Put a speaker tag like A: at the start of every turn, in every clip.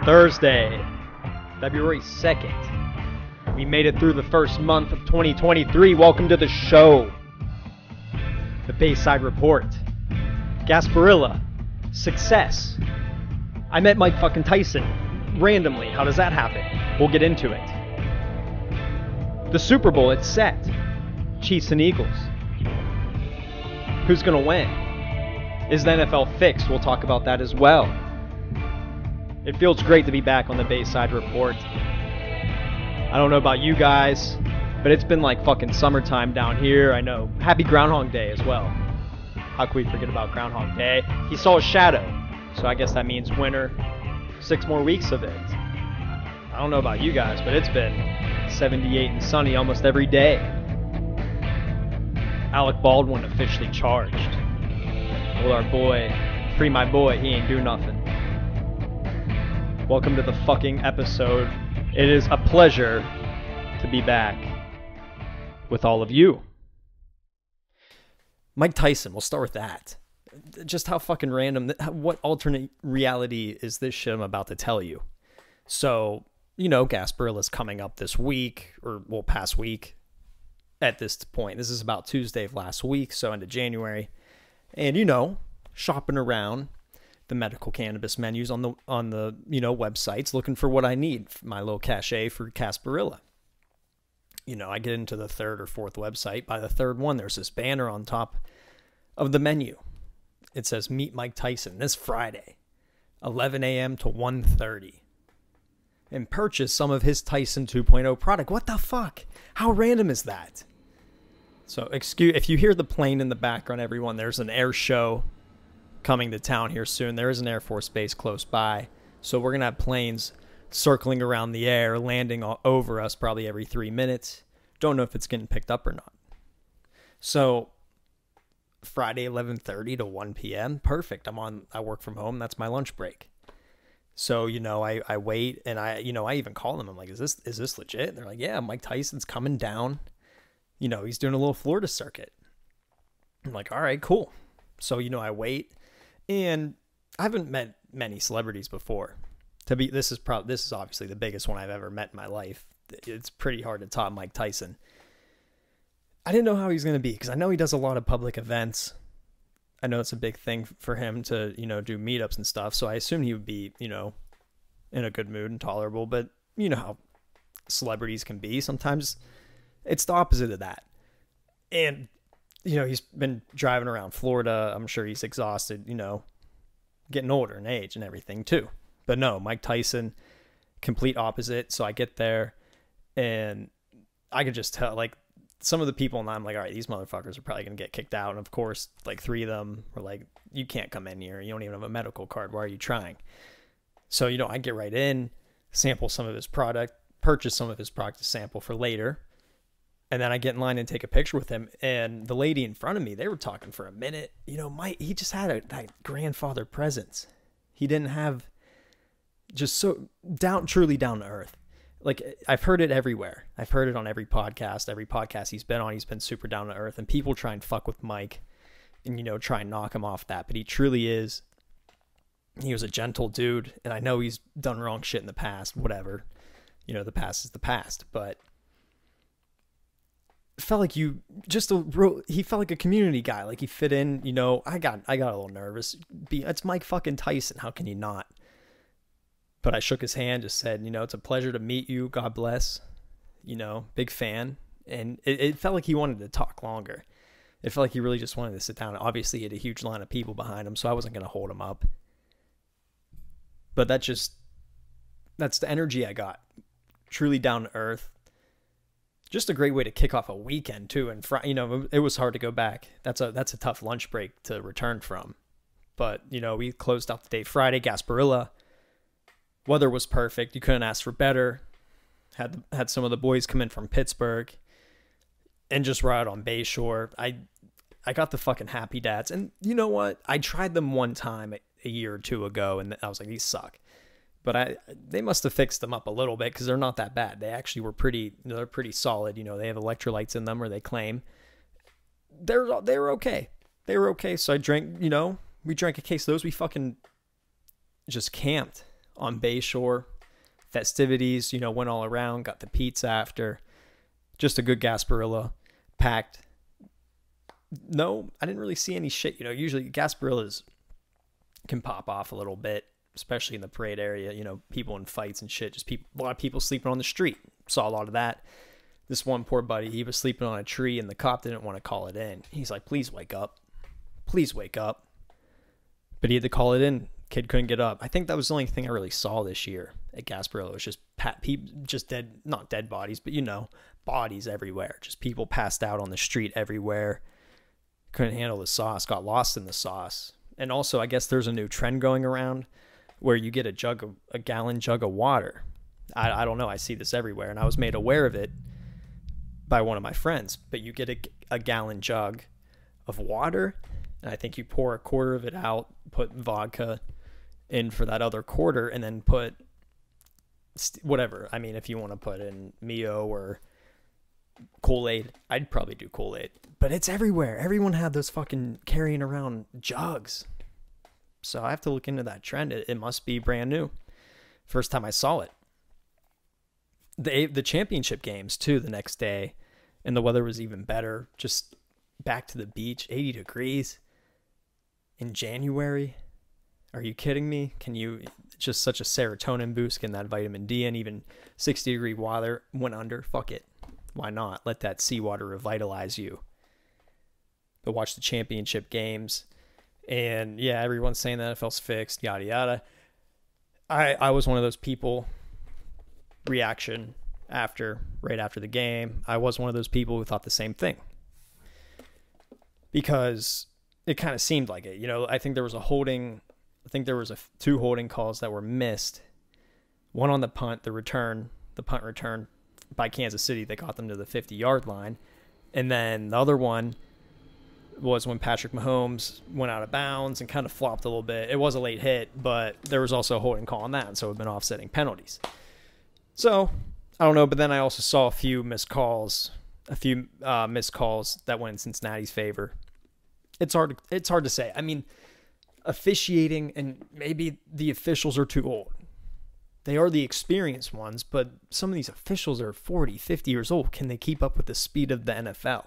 A: Thursday, February 2nd. We made it through the first month of 2023. Welcome to the show. The Bayside Report. Gasparilla. Success. I met Mike fucking Tyson randomly. How does that happen? We'll get into it. The Super Bowl, it's set. Chiefs and Eagles. Who's going to win? Is the NFL fixed? We'll talk about that as well. It feels great to be back on the Bayside Report. I don't know about you guys, but it's been like fucking summertime down here. I know. Happy Groundhog Day as well. How could we forget about Groundhog Day? He saw a shadow, so I guess that means winter. 6 more weeks of it. I don't know about you guys, but it's been 78 and sunny almost every day. Alec Baldwin officially charged. Well, our boy, free my boy, he ain't do nothing. Welcome to the fucking episode. It is a pleasure to be back with all of you. Mike Tyson, we'll start with that. Just how fucking random, what alternate reality is this shit I'm about to tell you? So, you know, Gasparilla's coming up this week, or, well, past week at this point. This is about Tuesday of last week, so into January. And, you know, shopping around the medical cannabis menus on the you know, websites, looking for what I need, my little cachet for Gasparilla. You know, I get into the third or fourth website. By the third one, there's this banner on top of the menu. It says, meet Mike Tyson this Friday, 11 a.m. to 1:30. And purchase some of his Tyson 2.0 product. What the fuck? How random is that? So, if you hear the plane in the background, everyone, there's an air show coming to town here soon. There is an Air Force base close by. So we're going to have planes circling around the air, landing over us probably every 3 minutes. Don't know if it's getting picked up or not. So Friday, 11:30 to 1 p.m. Perfect. I work from home. That's my lunch break. So, you know, I wait, and I even call them. I'm like, is this legit? And they're like, yeah, Mike Tyson's coming down. You know, he's doing a little Florida circuit. I'm like, all right, cool. So, you know, I wait, and I haven't met many celebrities before. This is obviously the biggest one I've ever met in my life. It's pretty hard to top Mike Tyson. I didn't know how he was going to be, because I know he does a lot of public events. I know it's a big thing for him to, you know, do meetups and stuff. So I assumed he would be, you know, in a good mood and tolerable. But you know how celebrities can be. Sometimes it's the opposite of that. And, you know, he's been driving around Florida. I'm sure he's exhausted, you know, getting older in age and everything too. But no, Mike Tyson, complete opposite. So I get there, and I could just tell, like, some of the people, and I'm like, all right, these motherfuckers are probably going to get kicked out. And of course, like 3 of them were like, you can't come in here. You don't even have a medical card. Why are you trying? So, you know, I get right in, sample some of his product, purchase some of his product to sample for later. And then I get in line and take a picture with him. And the lady in front of me, they were talking for a minute. You know, Mike, he just had that grandfather presence. He didn't have, just so truly down to earth. Like, I've heard it everywhere. I've heard it on every podcast. Every podcast he's been on, he's been super down to earth. And people try and fuck with Mike and, you know, try and knock him off that. But he truly is. He was a gentle dude. And I know he's done wrong shit in the past. Whatever. You know, the past is the past. But it felt like he felt like a community guy. Like he fit in. You know, I got a little nervous. It's Mike fucking Tyson. How can you not? But I shook his hand, just said, you know, it's a pleasure to meet you. God bless. You know, big fan. And it felt like he wanted to talk longer. It felt like he really just wanted to sit down. Obviously, he had a huge line of people behind him, so I wasn't going to hold him up. But that's the energy I got. Truly down to earth. Just a great way to kick off a weekend, too. And, you know, it was hard to go back. That's a tough lunch break to return from. But, you know, we closed out the day Friday, Gasparilla. Weather was perfect. You couldn't ask for better. Had some of the boys come in from Pittsburgh and just ride on Bayshore. I got the fucking Happy Dads. And you know what? I tried them one time a year or 2 ago, and I was like, these suck. But they must have fixed them up a little bit, because they're not that bad. They actually were they're pretty solid. You know, they have electrolytes in them, or they claim. They were okay. They were okay. So I drank, you know, we drank a case of those. We fucking just camped on Bayshore. Festivities, went all around, got the pizza after. Just a good Gasparilla, packed. No, I didn't really see any shit. Usually Gasparillas can pop off a little bit, especially in the parade area. People in fights and shit. Just a lot of people sleeping on the street. Saw a lot of that. This one poor buddy, he was sleeping on a tree, and the cop didn't want to call it in. He's like, please wake up. Please wake up. But he had to call it in. Kid couldn't get up. I think that was the only thing I really saw this year at Gasparilla. It was just dead, not dead bodies, but bodies everywhere. Just people passed out on the street everywhere. Couldn't handle the sauce, got lost in the sauce. And also, I guess there's a new trend going around where you get a gallon jug of water. I don't know. I see this everywhere, and I was made aware of it by one of my friends. But you get a gallon jug of water, and I think you pour a quarter of it out, put vodka in for that other quarter, and then put whatever. I mean, if you want to put in Mio or Kool-Aid, I'd probably do Kool-Aid. But it's everywhere. Everyone had those fucking carrying around jugs. So I have to look into that trend. It must be brand new. First time I saw it. The championship games, too, the next day. And the weather was even better. Just back to the beach, 80 degrees in January. Are you kidding me? Just such a serotonin boost, getting that vitamin D, and even 60-degree water went under. Fuck it. Why not? Let that seawater revitalize you. But watch the championship games. And yeah, everyone's saying the NFL's fixed, yada, yada. I was one of those people, reaction right after the game. I was one of those people who thought the same thing. Because it kind of seemed like it. I think there was two holding calls that were missed. One on the punt return by Kansas City. They got them to the 50-yard line. And then the other one was when Patrick Mahomes went out of bounds and kind of flopped a little bit. It was a late hit, but there was also a holding call on that, so we've been offsetting penalties. So, I don't know, but then I also saw a few missed calls that went in Cincinnati's favor. It's hard to say. I mean, officiating, and maybe the officials are too old. They are the experienced ones, but some of these officials are 40, 50 years old. Can they keep up with the speed of the NFL?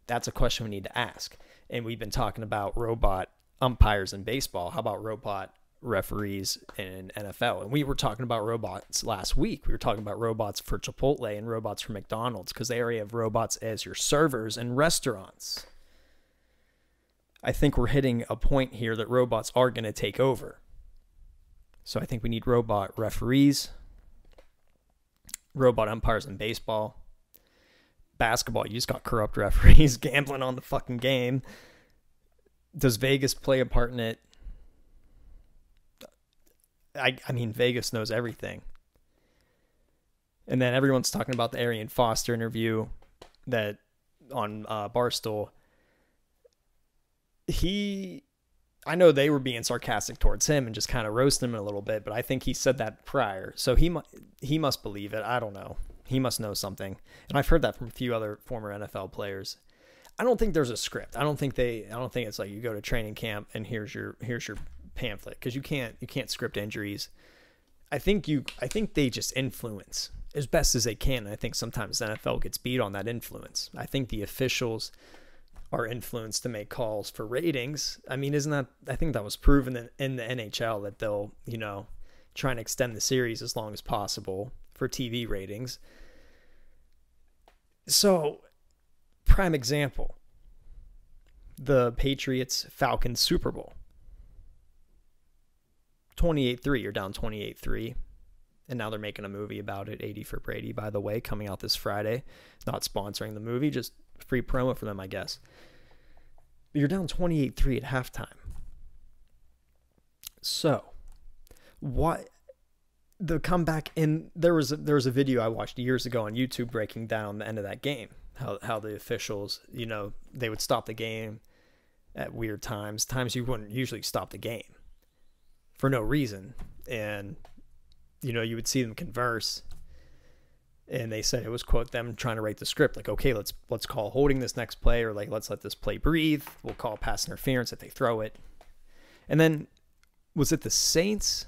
A: That's a question we need to ask. And we've been talking about robot umpires in baseball. How about robot referees in NFL? And we were talking about robots last week. We were talking about robots for Chipotle and robots for McDonald's, because they already have robots as your servers in restaurants. I think we're hitting a point here that robots are going to take over. So I think we need robot referees, robot umpires in baseball. Basketball, you just got corrupt referees gambling on the fucking game. Does Vegas play a part in it? I mean, Vegas knows everything. And then everyone's talking about the Arian Foster interview that on Barstool. I know they were being sarcastic towards him and just kind of roasting him a little bit, but I think he said that prior. So he must believe it. I don't know. He must know something. And I've heard that from a few other former NFL players. I don't think there's a script. I don't think it's like you go to training camp and here's your pamphlet, because you can't script injuries. I think they just influence as best as they can. And I think sometimes the NFL gets beat on that influence. I think the officials are influenced to make calls for ratings. I mean, I think that was proven in the NHL that they'll, try and extend the series as long as possible for TV ratings. So, prime example, the Patriots-Falcons Super Bowl. 28-3, you're down 28-3. And now they're making a movie about it, 80 for Brady, by the way, coming out this Friday. Not sponsoring the movie, just free promo for them, I guess. But you're down 28-3 at halftime. So, what the comeback in there was a video I watched years ago on YouTube breaking down the end of that game. How the officials, they would stop the game at weird times you wouldn't usually stop the game for no reason. And you would see them converse. And they said it was, quote, them trying to write the script. Like, okay, let's call holding this next play, or like, let's let this play breathe. We'll call pass interference if they throw it. And then, was it the Saints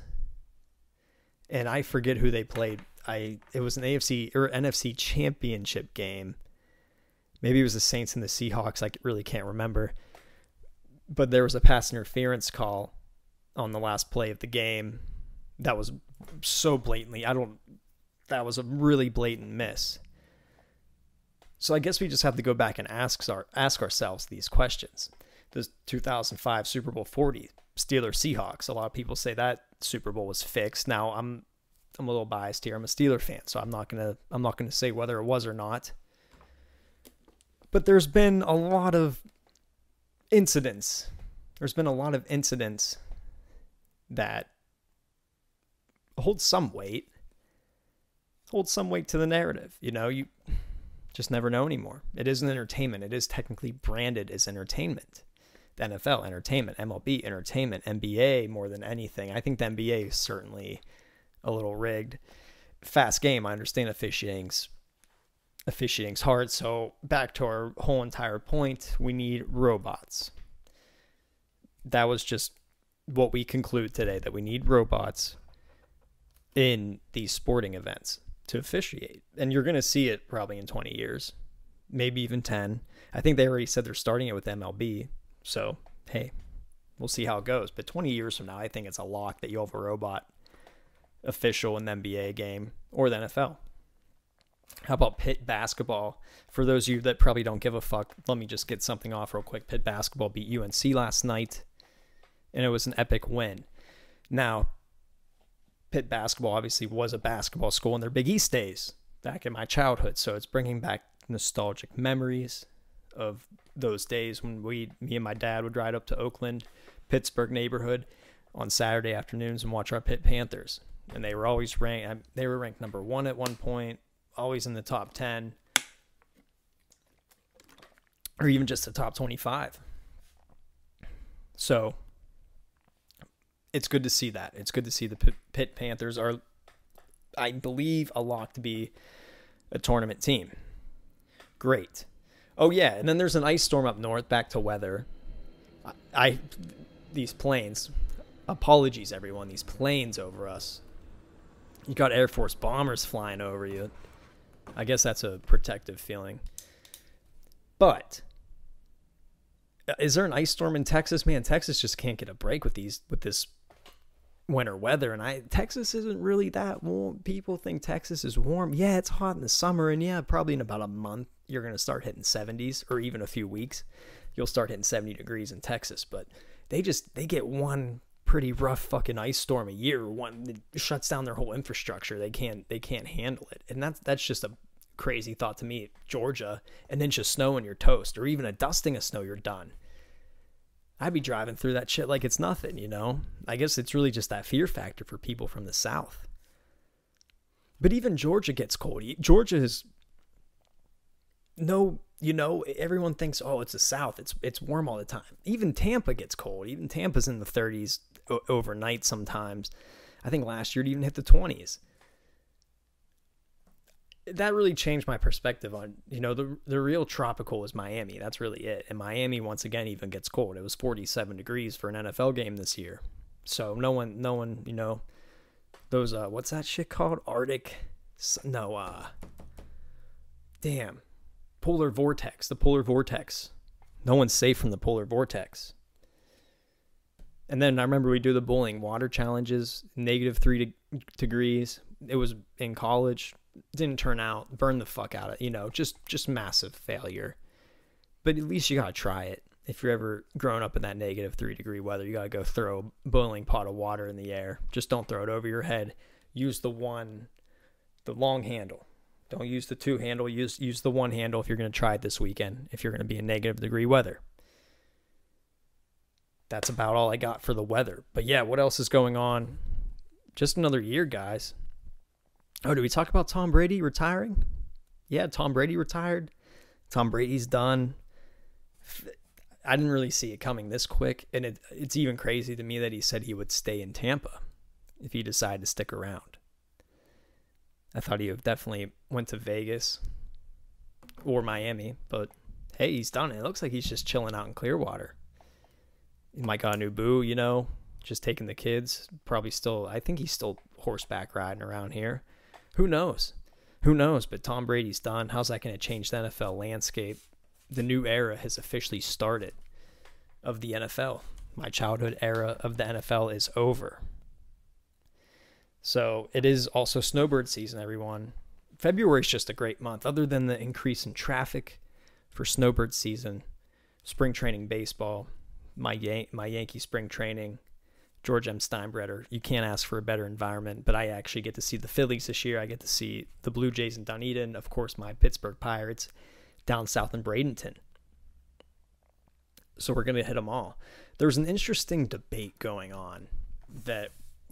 A: and I forget who they played. It was an AFC or NFC championship game. Maybe it was the Saints and the Seahawks. I really can't remember. But there was a pass interference call on the last play of the game that was so blatantly. That was a really blatant miss. So I guess we just have to go back and ask ourselves these questions. The 2005 Super Bowl 40, Steelers-Seahawks. A lot of people say that Super Bowl was fixed. Now I'm a little biased here. I'm a Steeler fan, so I'm not gonna say whether it was or not. But there's been a lot of incidents. There's been a lot of incidents that hold some weight. Hold some weight to the narrative. You just never know anymore. It isn't entertainment. It is technically branded as entertainment. The NFL, entertainment. MLB, entertainment. NBA, more than anything. I think the NBA is certainly a little rigged. Fast game. I understand officiating's hard. So back to our whole entire point, we need robots. That was just what we conclude today, that we need robots in these sporting events to officiate. And you're going to see it probably in 20 years, maybe even 10. I think they already said they're starting it with MLB. So, hey, we'll see how it goes. But 20 years from now, I think it's a lock that you'll have a robot official in the NBA game or the NFL. How about Pitt basketball? For those of you that probably don't give a fuck, let me just get something off real quick. Pitt basketball beat UNC last night, and it was an epic win. Now, Pitt basketball obviously was a basketball school in their Big East days back in my childhood, so it's bringing back nostalgic memories of those days when me and my dad would ride up to Oakland, Pittsburgh neighborhood on Saturday afternoons and watch our Pitt Panthers. And they were always ranked. They were ranked number 1 at one point, always in the top 10, or even just the top 25. So it's good to see that. It's good to see the Pitt Panthers are, I believe, a lock to be a tournament team. Great. Oh, yeah, and then there's an ice storm up north. Back to weather. These planes, apologies, everyone, these planes over us. You got Air Force bombers flying over you. I guess that's a protective feeling. But is there an ice storm in Texas? Man, Texas just can't get a break with this winter weather. And Texas isn't really that warm. People think Texas is warm. Yeah, it's hot in the summer, and yeah, probably in about a month you're going to start hitting 70s, or even a few weeks you'll start hitting 70 degrees in Texas. But they get one pretty rough fucking ice storm a year. One that shuts down their whole infrastructure. They can't handle it. And that's just a crazy thought to me. Georgia, an inch of snow and you're toast, or even a dusting of snow, you're done. I'd be driving through that shit like it's nothing, I guess it's really just that fear factor for people from the South. But even Georgia gets cold. Georgia is everyone thinks, oh, it's the South. It's warm all the time. Even Tampa gets cold. Even Tampa's in the 30s overnight sometimes. I think last year it even hit the 20s. That really changed my perspective on, the real tropical is Miami. That's really it. And Miami, once again, even gets cold. It was 47 degrees for an NFL game this year. So no one, those, what's that shit called? Arctic? No, damn. Polar vortex. The polar vortex. No one's safe from the polar vortex. And then I remember we do the bowling water challenges, -3 degrees. It was in college. Didn't turn out. Burned the fuck out of, just massive failure. But at least you gotta try it. If you're ever growing up in that -3 degree weather, you gotta go throw a boiling pot of water in the air. Just don't throw it over your head. Use the long handle. Don't use the 2 handle. Use the 1 handle if you're going to try it this weekend, if you're going to be in -degree weather. That's about all I got for the weather. But yeah, what else is going on? Just another year, guys. Oh, did we talk about Tom Brady retiring? Yeah, Tom Brady retired. Tom Brady's done. I didn't really see it coming this quick. And it's even crazy to me that he said he would stay in Tampa if he decided to stick around. I thought he definitely went to Vegas or Miami, but hey, he's done it. It looks like he's just chilling out in Clearwater. He might got a new boo, just taking the kids. Probably still, I think he's still horseback riding around here. Who knows? Who knows? But Tom Brady's done. How's that going to change the NFL landscape? The new era has officially started of the NFL. My childhood era of the NFL is over. So it is also snowbird season, everyone. February is just a great month. Other than the increase in traffic for snowbird season, spring training baseball, my Yankee spring training, George M. Steinbrenner. You can't ask for a better environment, but I actually get to see the Phillies this year. I get to see the Blue Jays in Dunedin. Of course, my Pittsburgh Pirates down south in Bradenton. So we're going to hit them all. There's an interesting debate going on that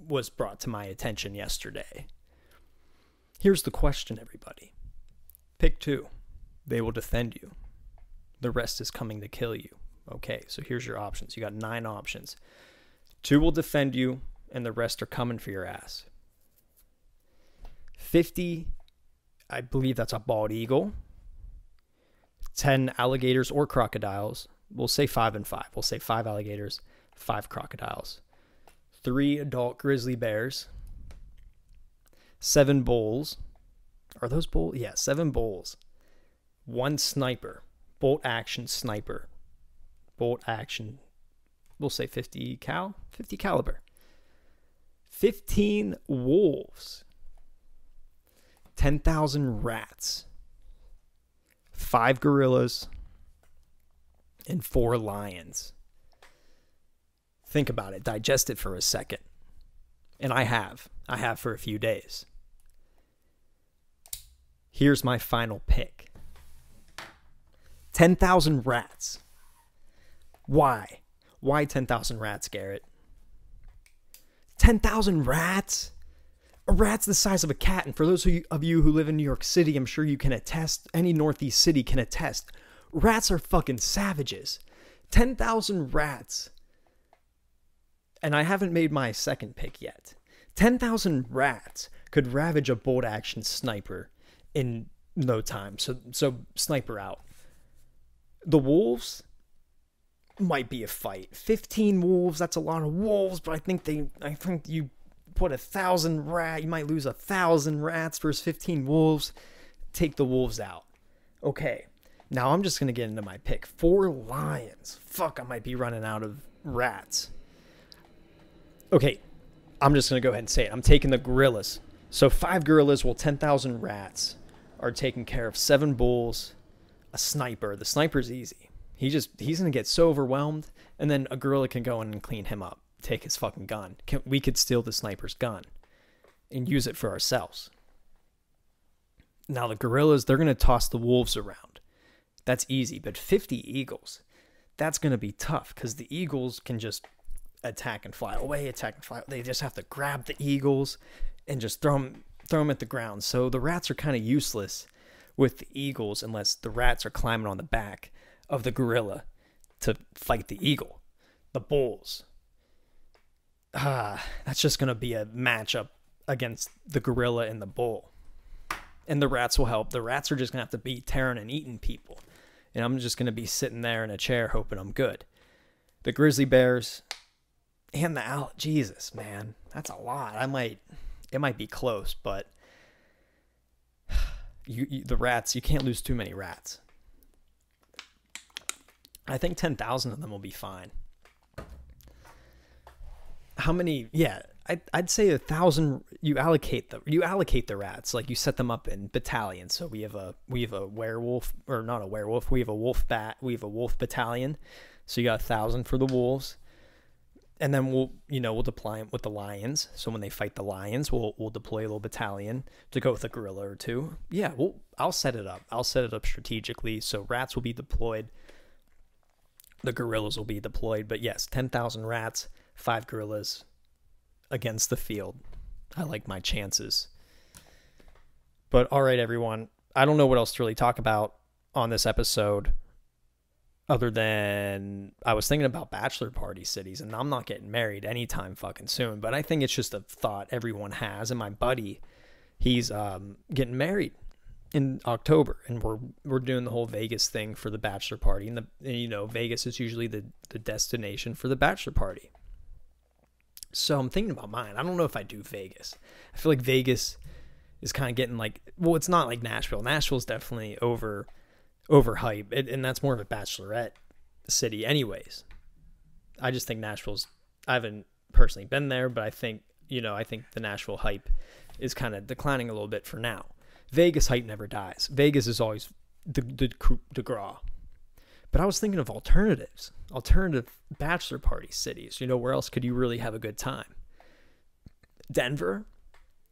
A: was brought to my attention yesterday. Here's the question, everybody. Pick two. They will defend you. The rest is coming to kill you. Okay, so here's your options. You got 9 options. 2 will defend you, and the rest are coming for your ass. 50, I believe that's a bald eagle. 10 alligators or crocodiles. We'll say 5 and 5. We'll say 5 alligators, 5 crocodiles. 3 adult grizzly bears. 7 bulls. Are those bulls? Yeah, 7 bulls. 1 sniper. Bolt action sniper. Bolt action. We'll say 50 caliber. 15 wolves. 10,000 rats. 5 gorillas. And 4 lions. Think about it. Digest it for a second. And I have. I have for a few days. Here's my final pick. 10,000 rats. Why? Why 10,000 rats, Garrett? 10,000 rats? A rat's the size of a cat. And for those of you who live in New York City, I'm sure you can attest. Any Northeast city can attest. Rats are fucking savages. 10,000 rats. And I haven't made my second pick yet. 10,000 rats could ravage a bolt action sniper in no time. So sniper out. The wolves might be a fight. 15 wolves, that's a lot of wolves, but I think you put 1,000 rats, you might lose 1,000 rats versus 15 wolves. Take the wolves out. Okay. Now I'm just going to get into my pick. 4 lions. Fuck, I might be running out of rats. Okay, I'm just going to go ahead and say it. I'm taking the gorillas. So 5 gorillas, 10,000 rats are taking care of 7 bulls, a sniper. The sniper's easy. He's going to get so overwhelmed, and then a gorilla can go in and clean him up. Take his fucking gun. We could steal the sniper's gun and use it for ourselves. Now the gorillas, they're going to toss the wolves around. That's easy, but 50 eagles, that's going to be tough because the eagles can just attack and fly away. They just have to grab the eagles and just throw them at the ground. So the rats are kind of useless with the eagles unless the rats are climbing on the back of the gorilla to fight the eagle. The bulls. That's just going to be a matchup against the gorilla and the bull. And the rats will help. The rats are just going to have to be tearing and eating people. And I'm just going to be sitting there in a chair hoping I'm good. The grizzly bears and the owl. Jesus, man. That's a lot. It might be close, but the rats, you can't lose too many rats. I think 10,000 of them will be fine. How many? Yeah, I'd say 1,000. You allocate the rats. Like you set them up in battalions. So we have a werewolf, or not a werewolf. We have a wolf battalion. So you got 1,000 for the wolves, and then we'll deploy them with the lions. So when they fight the lions, we'll deploy a little battalion to go with a gorilla or 2. Yeah, I'll set it up. I'll set it up strategically. So rats will be deployed. The gorillas will be deployed. But yes, 10,000 rats, 5 gorillas against the field. I like my chances. But all right, everyone. I don't know what else to really talk about on this episode other than I was thinking about bachelor party cities, and I'm not getting married anytime fucking soon, but I think it's just a thought everyone has. And my buddy, he's getting married in October, and we're doing the whole Vegas thing for the bachelor party, and Vegas is usually the destination for the bachelor party. So I'm thinking about mine. I don't know if I do Vegas. I feel like Vegas is kind of getting like, well, it's not like Nashville. Nashville's definitely overhyped, and that's more of a bachelorette city anyways. I just think I haven't personally been there, but I think the Nashville hype is kind of declining a little bit for now. Vegas hype never dies. Vegas is always the coup de grace. But I was thinking of alternative bachelor party cities. Where else could you really have a good time? Denver.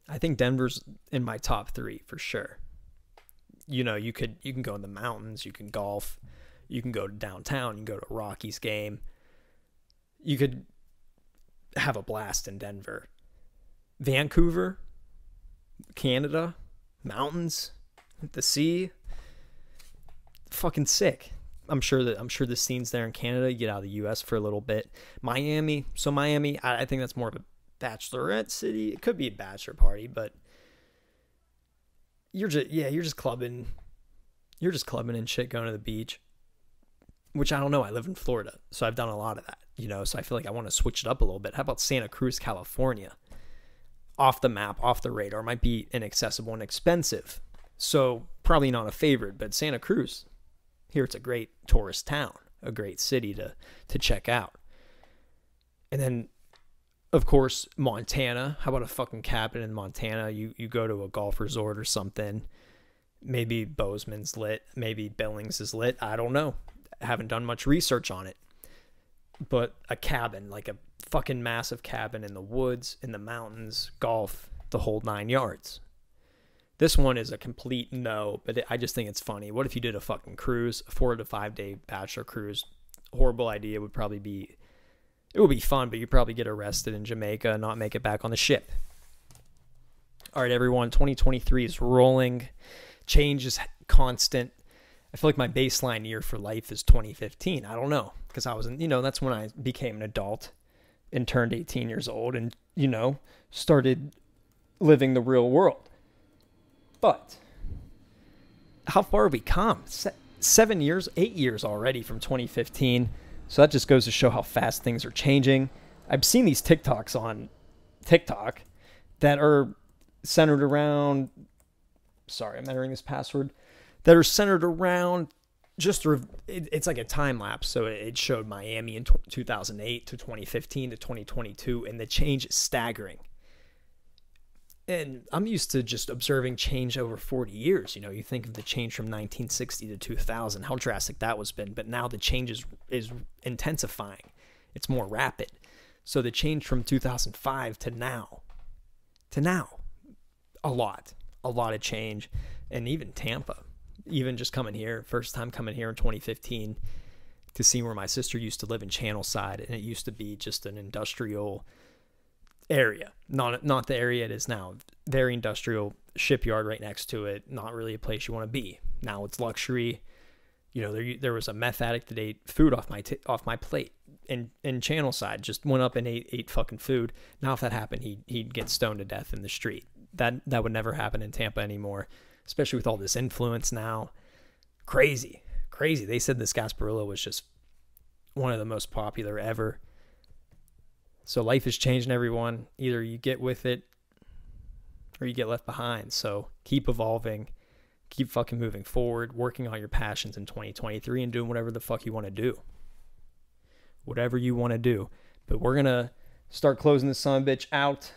A: I think Denver's in my top 3 for sure. You can go in the mountains, you can golf, you can go to downtown, you can go to a Rockies game. You could have a blast in Denver. Vancouver, Canada, mountains, the sea. Fucking sick. I'm sure the scene's there in Canada. You get out of the US for a little bit. Miami. So Miami, I think that's more of a bachelorette city. It could be a bachelor party, but you're just clubbing. You're just clubbing and shit, going to the beach. Which I don't know. I live in Florida, so I've done a lot of that. So I feel like I want to switch it up a little bit. How about Santa Cruz, California? Off the map, off the radar. Might be inaccessible and expensive. So probably not a favorite, but Santa Cruz. Here it's a great tourist town, a great city to check out. And then, of course, Montana. How about a fucking cabin in Montana? You go to a golf resort or something. Maybe Bozeman's lit. Maybe Billings is lit. I don't know. I haven't done much research on it. But a cabin, like a fucking massive cabin in the woods, in the mountains, golf, the whole 9 yards. This one is a complete no, but I just think it's funny. What if you did a fucking cruise, a 4 to 5 day bachelor cruise? Horrible idea. It would be fun, but you'd probably get arrested in Jamaica and not make it back on the ship. All right, everyone, 2023 is rolling. Change is constant. I feel like my baseline year for life is 2015. I don't know, because I was that's when I became an adult and turned 18 years old and, started living the real world. But how far have we come? 7 years, 8 years already from 2015. So that just goes to show how fast things are changing. I've seen these TikToks on TikTok that are centered around, sorry, I'm entering this password, that are centered around it's like a time lapse. So it showed Miami in 2008 to 2015 to 2022, and the change is staggering. And I'm used to just observing change over 40 years. You think of the change from 1960 to 2000, how drastic that was been. But now the change is intensifying. It's more rapid. So the change from 2005 to now, a lot of change. And even Tampa, even just coming here, first time coming here in 2015 to see where my sister used to live in Channelside. And it used to be just an industrial area, not the area it is now. Very industrial, shipyard right next to it. Not really a place you want to be. Now it's luxury. There was a meth addict that ate food off my plate in Channelside. Just went up and ate fucking food. Now if that happened, he'd get stoned to death in the street. That would never happen in Tampa anymore, especially with all this influence now. Crazy. They said this Gasparilla was just one of the most popular ever. So life is changing, everyone. Either you get with it or you get left behind. So keep evolving, keep fucking moving forward, working on your passions in 2023 and doing whatever the fuck you want to do. Whatever you want to do. But we're going to start closing this son of a bitch out.